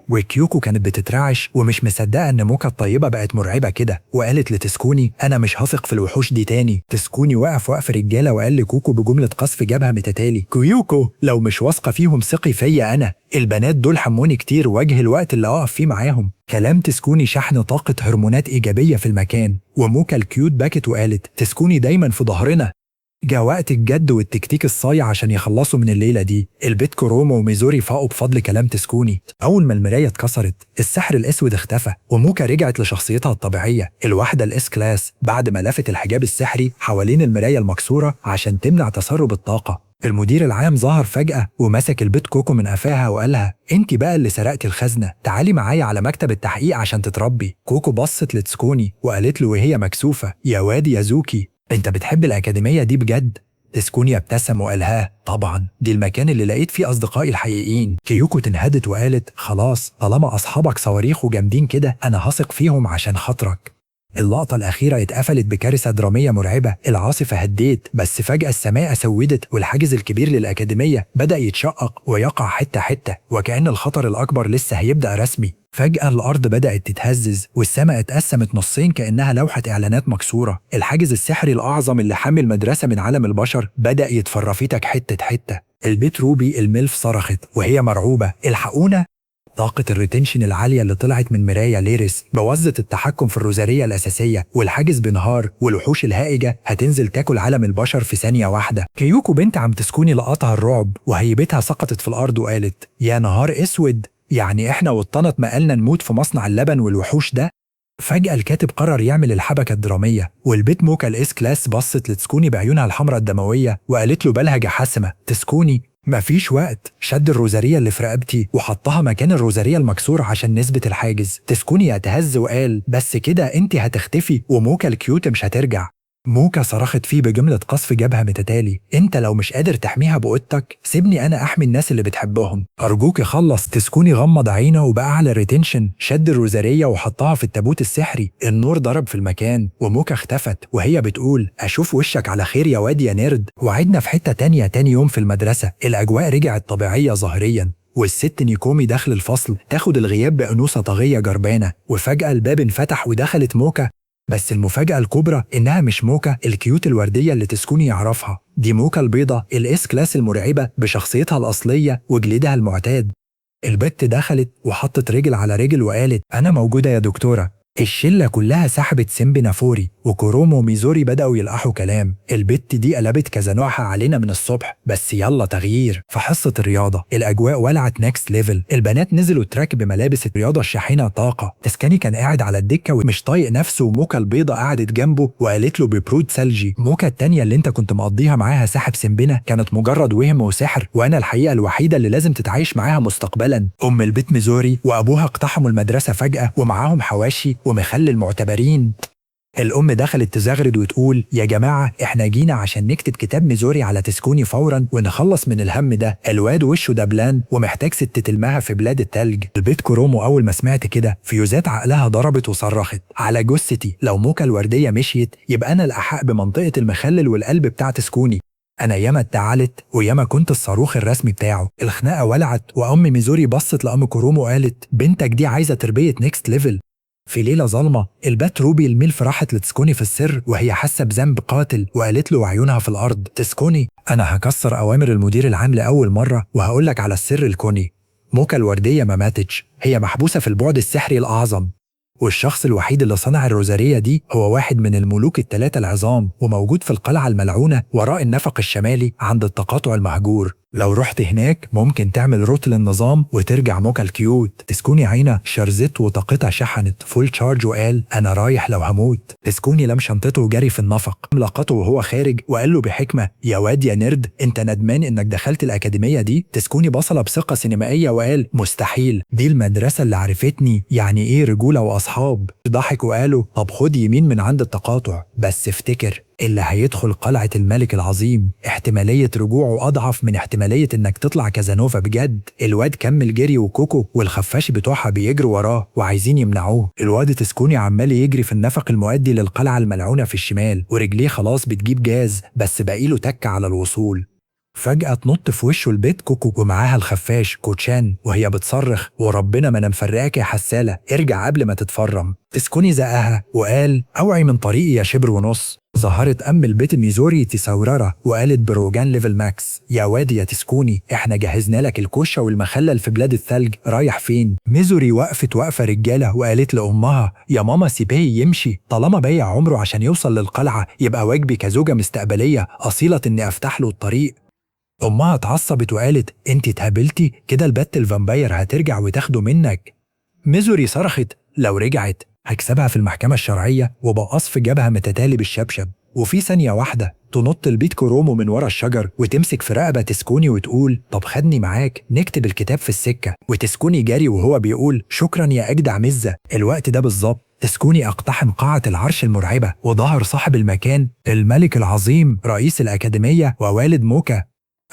وكيوكو كانت بتترعش ومش مصدقة ان موكا الطيبة بقت مرعبة كده، وقالت لتسكوني انا مش هثق في الوحوش دي تاني. تسكوني وقف رجالة وقال لكوكو بجملة قصف جبهة متتالي كيوكو لو مش واثقة فيهم ثقي فيا انا، البنات دول حموني كتير واجه الوقت اللي اقف فيه معاهم. كلام تسكوني شحن طاقة هرمونات ايجابية في المكان. وموكا الكيوت بكت وقالت تسكوني دايما في ظهرنا. جاء وقت الجد والتكتيك الصايع عشان يخلصوا من الليلة دي. البيت كرومو وميزوري فاقوا بفضل كلام تسكوني. أول ما المراية اتكسرت السحر الأسود اختفى وموكا رجعت لشخصيتها الطبيعية. الواحدة الإس كلاس بعد ما لفت الحجاب السحري حوالين المراية المكسورة عشان تمنع تسرب الطاقة. المدير العام ظهر فجأة ومسك البيت كوكو من قفاها وقالها انت بقى اللي سرقتي الخزنة، تعالي معايا على مكتب التحقيق عشان تتربي. كوكو بصت لتسكوني وقالت له وهي مكسوفة يا واد يا زوكي انت بتحب الأكاديمية دي بجد؟ تسكوني ابتسم وقالها طبعا دي المكان اللي لقيت فيه أصدقائي الحقيقيين. كيوكو تنهدت وقالت خلاص طالما أصحابك صواريخ وجامدين كده أنا هثق فيهم عشان خاطرك. اللقطة الأخيرة اتقفلت بكارثة درامية مرعبة. العاصفة هديت بس فجأة السماء سودت والحاجز الكبير للأكاديمية بدأ يتشقق ويقع حتة حتة وكأن الخطر الأكبر لسه هيبدأ رسمي. فجأة الأرض بدأت تتهزز والسماء اتقسمت نصين كأنها لوحة إعلانات مكسورة. الحاجز السحري الأعظم اللي حامي المدرسة من عالم البشر بدأ يتفرفتك حتة حتة. البيت روبي الملف صرخت وهي مرعوبة الحقونا. طاقة الريتنشن العالية اللي طلعت من مراية ليريس بوظت التحكم في الروزارية الأساسية والحاجز بنهار والوحوش الهائجة هتنزل تاكل عالم البشر في ثانية واحدة. كيوكو بنت عم تسكوني لقطها الرعب وهيبتها سقطت في الأرض وقالت يا نهار اسود، يعني احنا والطنط مقالنا نموت في مصنع اللبن والوحوش ده؟ فجأة الكاتب قرر يعمل الحبكة الدرامية والبيت موكا الإس كلاس بصت لتسكوني بعيونها الحمراء الدموية وقالت له بلهجة حاسمة تسكوني مفيش وقت. شد الروزارية اللي في رقبتي وحطها مكان الروزارية المكسورة عشان نثبت الحاجز. تسكوني اتهز وقال بس كده انت هتختفي وموكا الكيوت مش هترجع. موكا صرخت فيه بجملة قصف جبهة متتالي انت لو مش قادر تحميها بقوتك سيبني انا احمي الناس اللي بتحبهم ارجوك خلص. تسكوني غمض عينه وبقى على ريتنشن شد الروزارية وحطها في التابوت السحري. النور ضرب في المكان وموكا اختفت وهي بتقول اشوف وشك على خير يا واد يا نيرد. وعدنا في حتة تانية تاني يوم في المدرسة. الاجواء رجعت طبيعية ظاهريا والست نيكومي داخل الفصل تاخد الغياب بأنوثة طاغية جربانة. وفجأة الباب انفتح ودخلت موكا. بس المفاجأة الكبرى إنها مش موكا الكيوت الوردية اللي تسكوني يعرفها، دي موكا البيضة الإس كلاس المرعبة بشخصيتها الأصلية وجلدها المعتاد. البت دخلت وحطت رجل على رجل وقالت أنا موجودة يا دكتورة. الشلة كلها سحبت سيمبي نافوري وكورومو وميزوري بدأوا يلقحوا كلام. البت دي قلبت كذا نوعها علينا من الصبح بس يلا تغيير. في حصة الرياضة الأجواء ولعت نكست ليفل. البنات نزلوا تراك بملابس الرياضة الشاحنة طاقة. تسكاني كان قاعد على الدكة ومش طايق نفسه وموكا البيضة قعدت جنبه وقالت له ببرود ثلجي موكا التانية اللي انت كنت مقضيها معاها ساحب سيمبنا كانت مجرد وهم وسحر وانا الحقيقة الوحيدة اللي لازم تتعايش معاها مستقبلا. أم البيت ميزوري وأبوها اقتحموا المدرسة فجأة ومعاهم حواشي ومخلي المعتبرين. الأم دخلت تزغرد وتقول يا جماعة احنا جينا عشان نكتب كتاب ميزوري على تسكوني فورا ونخلص من الهم ده. الواد وشه دبلان ومحتاج ست تلمها في بلاد التلج. البيت كرومو أول ما سمعت كده فيوزات عقلها ضربت وصرخت على جثتي لو موكا الوردية مشيت يبقى أنا الأحق بمنطقة المخلل والقلب بتاع تسكوني. أنا ياما اتعلت وياما كنت الصاروخ الرسمي بتاعه. الخناقة ولعت وأم ميزوري بصت لأم كورومو وقالت بنتك دي عايزة تربية نيكست ليفل. في ليلة ظلمة البات روبي الميلف راحت لتسكوني في السر وهي حاسة بذنب قاتل وقالت له وعيونها في الأرض تسكوني أنا هكسر أوامر المدير العام لأول مرة وهقولك على السر الكوني. موكا الوردية ما ماتتش، هي محبوسة في البعد السحري الأعظم، والشخص الوحيد اللي صنع الروزارية دي هو واحد من الملوك الثلاثة العظام وموجود في القلعة الملعونة وراء النفق الشمالي عند التقاطع المهجور. لو رحت هناك ممكن تعمل روت للنظام وترجع موكا الكيوت. تسكوني عينة شرزت وطاقتها شحنت فول تشارج وقال أنا رايح لو هموت. تسكوني لم شنطته وجري في النفق، لقطه وهو خارج وقال له بحكمة يا واد يا نرد أنت ندمان إنك دخلت الأكاديمية دي؟ تسكوني بصل بثقة سينمائية وقال مستحيل، دي المدرسة اللي عرفتني يعني إيه رجولة وأصحاب. ضحك وقالوا طب خد يمين من عند التقاطع، بس افتكر اللي هيدخل قلعة الملك العظيم احتمالية رجوعه أضعف من احتمالية إنك تطلع كازانوفا بجد. الواد كمل جري وكوكو والخفاش بتوعها بيجروا وراه وعايزين يمنعوه. الواد تسكوني عمال يجري في النفق المؤدي للقلعة الملعونة في الشمال ورجليه خلاص بتجيب جاز بس باقيله تكة على الوصول. فجأة تنط في وشه البيت كوكو ومعاها الخفاش كوتشان وهي بتصرخ وربنا ما انا مفرقاك يا حسالة ارجع قبل ما تتفرم. تسكوني زقها وقال اوعي من طريقي يا شبر ونص. ظهرت أم البيت ميزوري تساورارا وقالت بروجان ليفل ماكس يا وادي يا تسكوني احنا جهزنا لك الكوشة والمخلل في بلاد الثلج، رايح فين؟ ميزوري وقفت وقفة رجالة وقالت لأمها يا ماما سيبيه يمشي، طالما بايع عمره عشان يوصل للقلعة يبقى واجبي كزوجة مستقبلية أصيلة إني أفتح له الطريق. أمها اتعصبت وقالت انتي اتهبلتي كده البت الفامباير هترجع وتاخده منك. ميزوري صرخت لو رجعت هكسبها في المحكمة الشرعية وبقصف جبهة متتالي بالشبشب. وفي ثانية واحدة تنط البيت كورومو من ورا الشجر وتمسك في رقبة تسكوني وتقول طب خدني معاك نكتب الكتاب في السكة. وتسكوني جاري وهو بيقول شكرا يا أجدع مزة. الوقت ده بالظبط تسكوني اقتحم قاعة العرش المرعبة وظهر صاحب المكان الملك العظيم رئيس الأكاديمية ووالد موكا.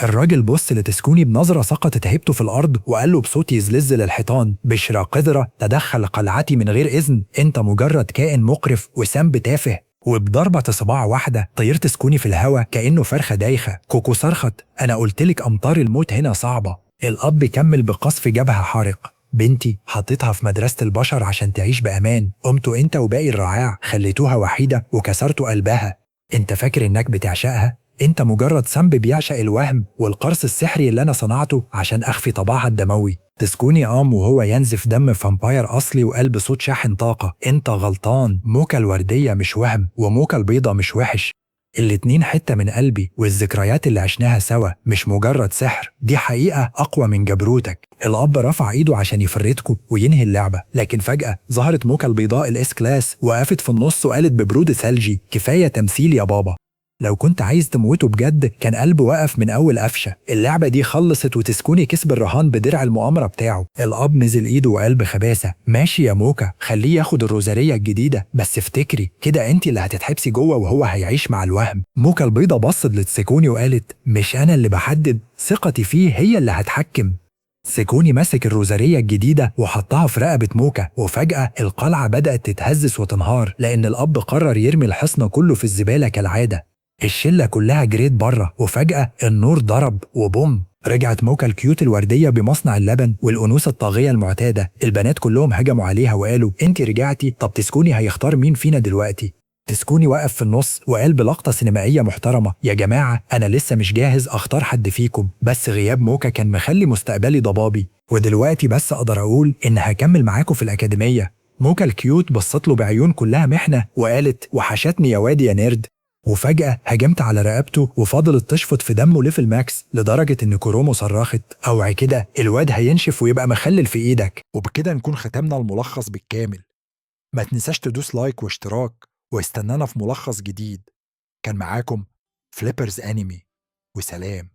الراجل بص لتسكوني بنظرة سقطت هيبته في الأرض وقال له بصوت يزلز للحيطان بشرى قذرة تدخل قلعتي من غير إذن، أنت مجرد كائن مقرف وسنب تافه. وبضربة صباع واحدة طير تسكوني في الهوا كأنه فرخة دايخة. كوكو صرخت أنا قلتلك أمطار الموت هنا صعبة. الأب كمل بقصف جبهة حارق بنتي حطيتها في مدرسة البشر عشان تعيش بأمان، قمتوا أنت وباقي الرعاع خليتوها وحيدة وكسرتوا قلبها. أنت فاكر إنك بتعشقها؟ انت مجرد سنب بيعشق الوهم والقرص السحري اللي انا صنعته عشان اخفي طباعها الدموي. تسكوني وهو ينزف دم فامباير اصلي وقال بصوت شاحن طاقة انت غلطان، موكا الوردية مش وهم وموكا البيضة مش وحش، الاتنين حتة من قلبي والذكريات اللي عشناها سوا مش مجرد سحر، دي حقيقة اقوى من جبروتك. الاب رفع ايده عشان يفردكوا وينهي اللعبة لكن فجأة ظهرت موكا البيضاء الاس كلاس وقفت في النص وقالت ببرود ثلجي كفاية تمثيل يا بابا، لو كنت عايز تموته بجد كان قلبه وقف من أول قفشة. اللعبة دي خلصت وتسكوني كسب الرهان بدرع المؤامرة بتاعه. الأب نزل إيده وقال بخباثة ماشي يا موكا خليه ياخد الروزارية الجديدة بس افتكري كده انت اللي هتتحبسي جوه وهو هيعيش مع الوهم. موكا البيضة بصت لتسكوني وقالت مش أنا اللي بحدد، ثقتي فيه هي اللي هتحكم. سكوني مسك الروزارية الجديدة وحطها في رقبة موكا وفجأة القلعة بدأت تتهزس وتنهار لأن الأب قرر يرمي الحصن كله في الزبالة كالعادة. الشلة كلها جريت بره وفجأة النور ضرب وبوم. رجعت موكا الكيوت الوردية بمصنع اللبن والأنوثة الطاغية المعتادة. البنات كلهم هجموا عليها وقالوا انت رجعتي، طب تسكوني هيختار مين فينا دلوقتي؟ تسكوني وقف في النص وقال بلقطة سينمائية محترمة يا جماعة أنا لسه مش جاهز أختار حد فيكم، بس غياب موكا كان مخلي مستقبلي ضبابي ودلوقتي بس أقدر أقول إن هكمل معاكم في الأكاديمية. موكا الكيوت بصت له بعيون كلها محنة وقالت وحشتني يا وادي يا نيرد. وفجأة هجمت على رقبته وفضلت تشفط في دمه ليفل ماكس لدرجة إن كورومو صرخت اوعي كده الواد هينشف ويبقى مخلل في إيدك. وبكده نكون ختمنا الملخص بالكامل. ما تنساش تدوس لايك واشتراك واستنانا في ملخص جديد. كان معاكم فليبرز أنمي وسلام.